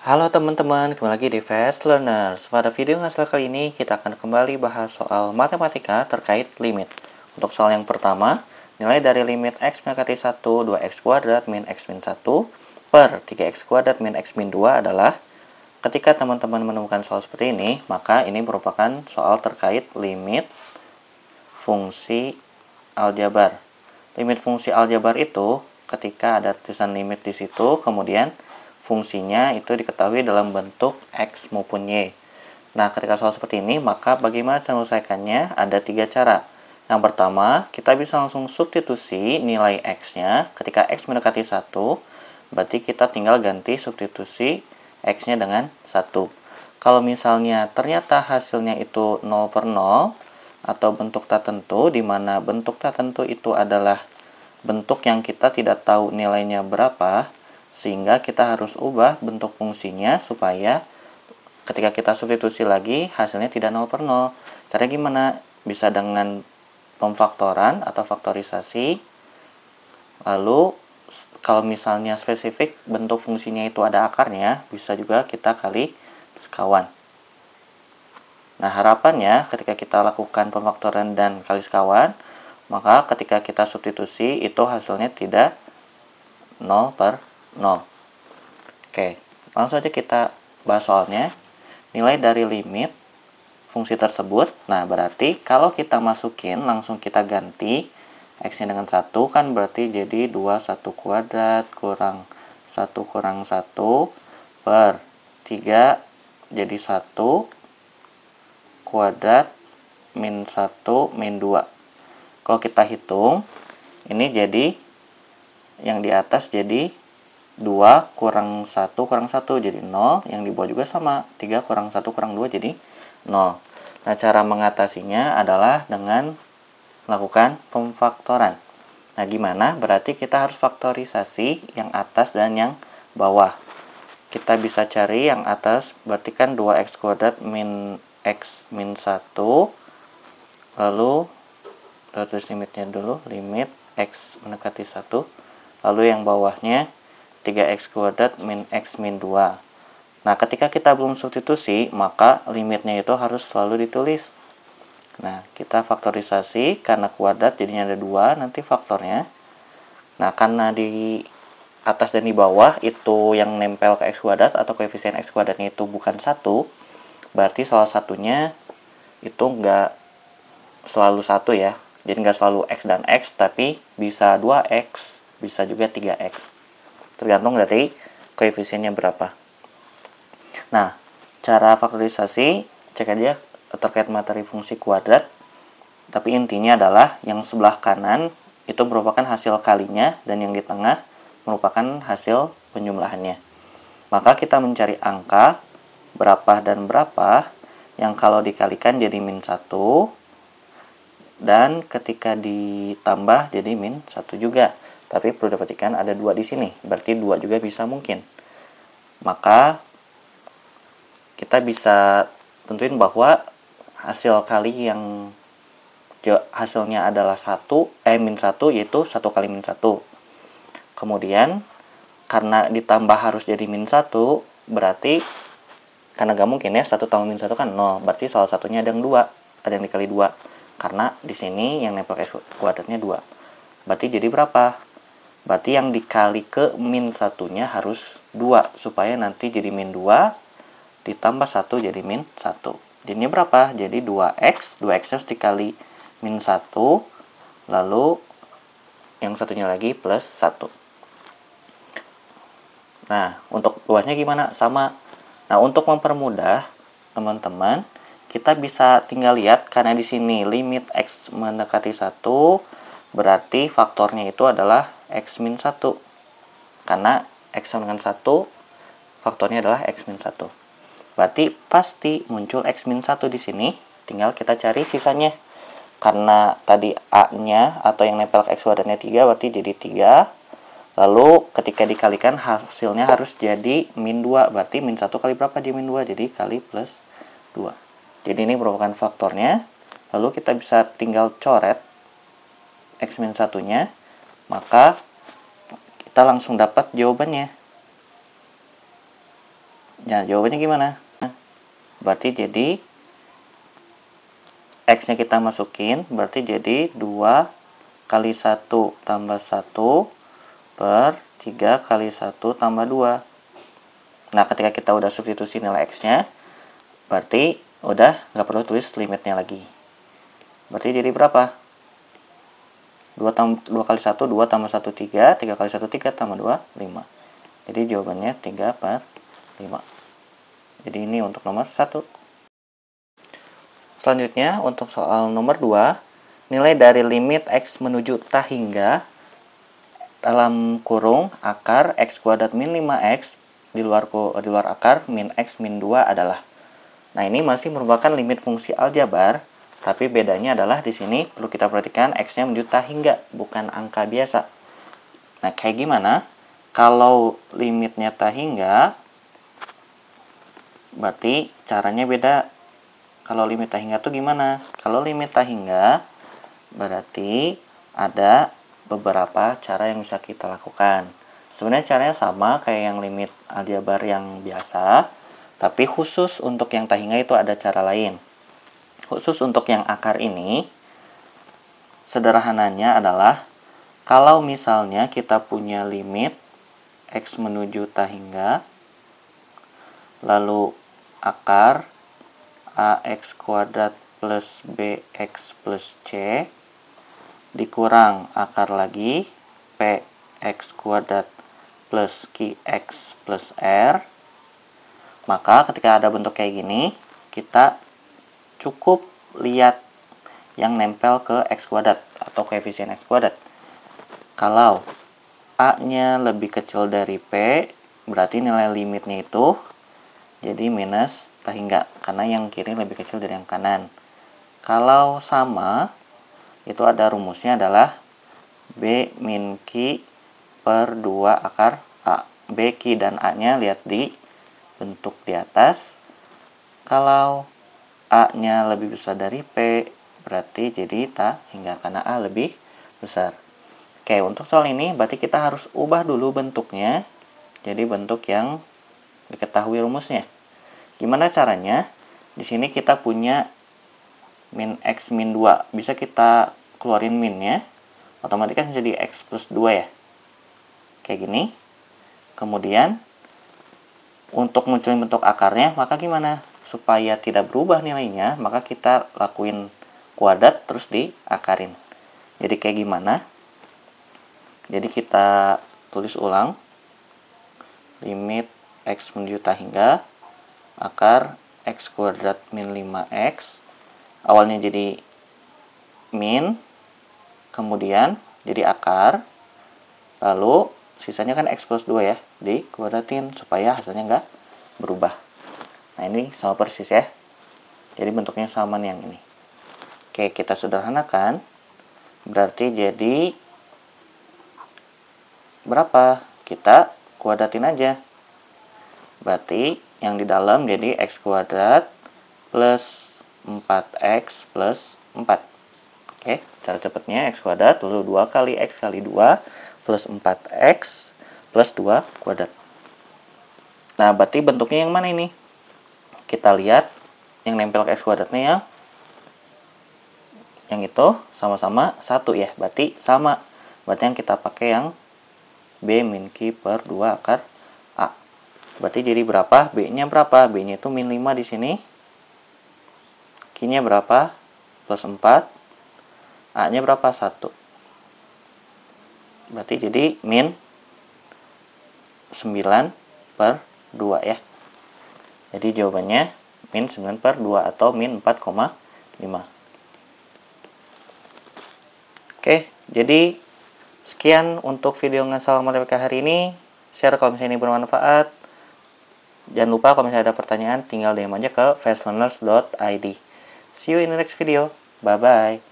Halo teman-teman, kembali lagi di Fast Learners. Pada video ngasal kali ini, kita akan kembali bahas soal matematika terkait limit. Untuk soal yang pertama, nilai dari limit x mendekati 1, 2x kuadrat min x min 1 per 3x kuadrat min x min 2 adalah, ketika teman-teman menemukan soal seperti ini, maka ini merupakan soal terkait limit fungsi aljabar. Limit fungsi aljabar itu ketika ada tulisan limit di situ, kemudian fungsinya itu diketahui dalam bentuk X maupun Y. Nah, ketika soal seperti ini, maka bagaimana cara menyelesaikannya? Ada 3 cara. Yang pertama, kita bisa langsung substitusi nilai X-nya. Ketika X mendekati 1, berarti kita tinggal ganti substitusi X-nya dengan 1. Kalau misalnya ternyata hasilnya itu 0 per 0, atau bentuk tak tentu, di mana bentuk tak tentu itu adalah bentuk yang kita tidak tahu nilainya berapa, sehingga kita harus ubah bentuk fungsinya supaya ketika kita substitusi lagi hasilnya tidak 0 per 0. Caranya gimana? Bisa dengan pemfaktoran atau faktorisasi. Lalu kalau misalnya spesifik bentuk fungsinya itu ada akarnya, bisa juga kita kali sekawan. Nah, harapannya ketika kita lakukan pemfaktoran dan kali sekawan, maka ketika kita substitusi itu hasilnya tidak 0 per 0. Oke, langsung saja kita bahas soalnya. Nilai dari limit fungsi tersebut, nah berarti kalau kita masukin langsung kita ganti X-nya dengan 1, kan berarti jadi 2 1 kuadrat kurang 1 kurang 1 per 3 jadi 1 kuadrat min 1 min 2. Kalau kita hitung, ini jadi yang di atas jadi 2 kurang 1 kurang 1 jadi 0, yang di bawah juga sama, 3 kurang 1 kurang 2 jadi 0. Nah, cara mengatasinya adalah dengan melakukan pemfaktoran. Nah, gimana? Berarti kita harus faktorisasi yang atas dan yang bawah. Kita bisa cari yang atas, berarti kan 2x kuadrat min x min 1, lalu terus limitnya dulu, limit x mendekati 1, lalu yang bawahnya 3x kuadrat min x min 2. Nah, ketika kita belum substitusi, maka limitnya itu harus selalu ditulis. Nah, kita faktorisasi, karena kuadrat jadinya ada 2, nanti faktornya. Nah, karena di atas dan di bawah itu yang nempel ke x kuadrat atau koefisien x kuadratnya itu bukan 1, berarti salah satunya itu nggak selalu 1 ya. Jadi nggak selalu x dan x, tapi bisa 2x, bisa juga 3x. Tergantung dari koefisiennya berapa. Nah, cara faktorisasi, cek aja terkait materi fungsi kuadrat. Tapi intinya adalah yang sebelah kanan itu merupakan hasil kalinya, dan yang di tengah merupakan hasil penjumlahannya. Maka kita mencari angka berapa dan berapa yang kalau dikalikan jadi min 1, dan ketika ditambah jadi min 1 juga. Tapi perlu diperhatikan ada 2 di sini, berarti 2 juga bisa mungkin. Maka kita bisa tentuin bahwa hasil kali yang hasilnya adalah min 1, yaitu 1 kali min 1. Kemudian karena ditambah harus jadi min 1, berarti karena gak mungkin ya 1 tambah min 1 kan 0, berarti salah satunya ada yang 2, ada yang dikali 2. Karena di sini yang nempel x kuadratnya 2. Berarti jadi berapa? Berarti yang dikali ke min 1-nya harus 2, supaya nanti jadi min 2 ditambah 1 jadi min 1. Jadinya berapa? Jadi 2x, 2x harus dikali min 1, lalu yang satunya lagi plus 1. Nah, untuk luasnya gimana? Sama. Nah, untuk mempermudah teman-teman, kita bisa tinggal lihat, karena di sini limit x mendekati 1, berarti faktornya itu adalah x min 1. Karena x dengan 1, faktornya adalah x min 1. Berarti pasti muncul x min 1 di sini, tinggal kita cari sisanya. Karena tadi a-nya atau yang nempel ke x kuadratnya 3, berarti jadi 3. Lalu ketika dikalikan hasilnya harus jadi min 2, berarti min 1 kali berapa di min 2? Jadi kali plus 2. Jadi ini merupakan faktornya. Lalu kita bisa tinggal coret x min 1-nya, maka kita langsung dapat jawabannya. Nah, jawabannya gimana? Berarti jadi X-nya kita masukin, berarti jadi 2 kali 1 tambah 1 per 3 kali 1 tambah 2. Nah, ketika kita udah substitusi nilai X-nya, berarti udah nggak perlu tulis limitnya lagi. Berarti jadi berapa? 2 kali 1, 2 tambah 1, 3. 3 kali 1, 3 tambah 2, 5. Jadi jawabannya 3 per 5. Jadi ini untuk nomor 1. Selanjutnya, untuk soal nomor 2, nilai dari limit X menuju tak hingga dalam kurung akar X kuadrat min 5X di luar akar min X min 2 adalah. Nah, ini masih merupakan limit fungsi aljabar, tapi bedanya adalah di sini perlu kita perhatikan X-nya menuju tak hingga, bukan angka biasa. Nah, kayak gimana? Kalau limitnya tak hingga, berarti caranya beda. Kalau limit tak hingga tuh gimana? Kalau limit tak hingga, berarti ada beberapa cara yang bisa kita lakukan. Sebenarnya caranya sama kayak yang limit aljabar yang biasa, tapi khusus untuk yang tak hingga itu ada cara lain. Khusus untuk yang akar ini, sederhananya adalah kalau misalnya kita punya limit X menuju tak hingga, lalu akar AX kuadrat plus BX plus C dikurang akar lagi PX kuadrat plus QX plus R. Maka ketika ada bentuk kayak gini, kita cukup lihat yang nempel ke X kuadrat atau koefisien X kuadrat. Kalau A-nya lebih kecil dari P, berarti nilai limitnya itu jadi minus tak hingga, karena yang kiri lebih kecil dari yang kanan. Kalau sama, itu ada rumusnya adalah B min Q per 2 akar A. B, Q, dan A-nya lihat di bentuk di atas. Kalau A-nya lebih besar dari P, berarti jadi tak hingga, karena A lebih besar. Oke, untuk soal ini berarti kita harus ubah dulu bentuknya jadi bentuk yang diketahui rumusnya. Gimana caranya? Di sini kita punya min X min 2. Bisa kita keluarin minnya. Otomatis kan jadi X plus 2 ya. Kayak gini. Kemudian, untuk munculin bentuk akarnya, maka gimana? Supaya tidak berubah nilainya, maka kita lakuin kuadrat terus diakarin. Jadi kayak gimana? Jadi kita tulis ulang. Limit X menuju tak hingga akar X kuadrat min 5X. Awalnya jadi min, kemudian jadi akar, lalu sisanya kan X plus 2 ya, dikuadratin supaya hasilnya nggak berubah. Nah, ini sama persis ya. Jadi bentuknya sama nih yang ini. Oke, kita sederhanakan. Berarti jadi berapa? Kita kuadratin aja. Berarti yang di dalam jadi X kuadrat plus 4X plus 4. Oke, cara cepatnya X kuadrat lalu 2 kali X kali 2 plus 4X plus 2 kuadrat. Nah, berarti bentuknya yang mana ini? Kita lihat yang nempel ke X kuadratnya yang itu sama-sama 1 ya. Berarti sama. Berarti yang kita pakai yang B min Q per 2 akar A. Berarti jadi berapa? B-nya berapa? B-nya itu min 5 di sini. Q-nya berapa? Plus 4. A-nya berapa? 1. Berarti jadi min 9 per 2 ya. Jadi jawabannya min 9 per 2 atau min 4,5. Oke, jadi sekian untuk video ngasal matematika hari ini. Share kalau misalnya ini bermanfaat. Jangan lupa kalau misalnya ada pertanyaan, tinggal DM aja ke fastlearners.id. See you in the next video. Bye-bye.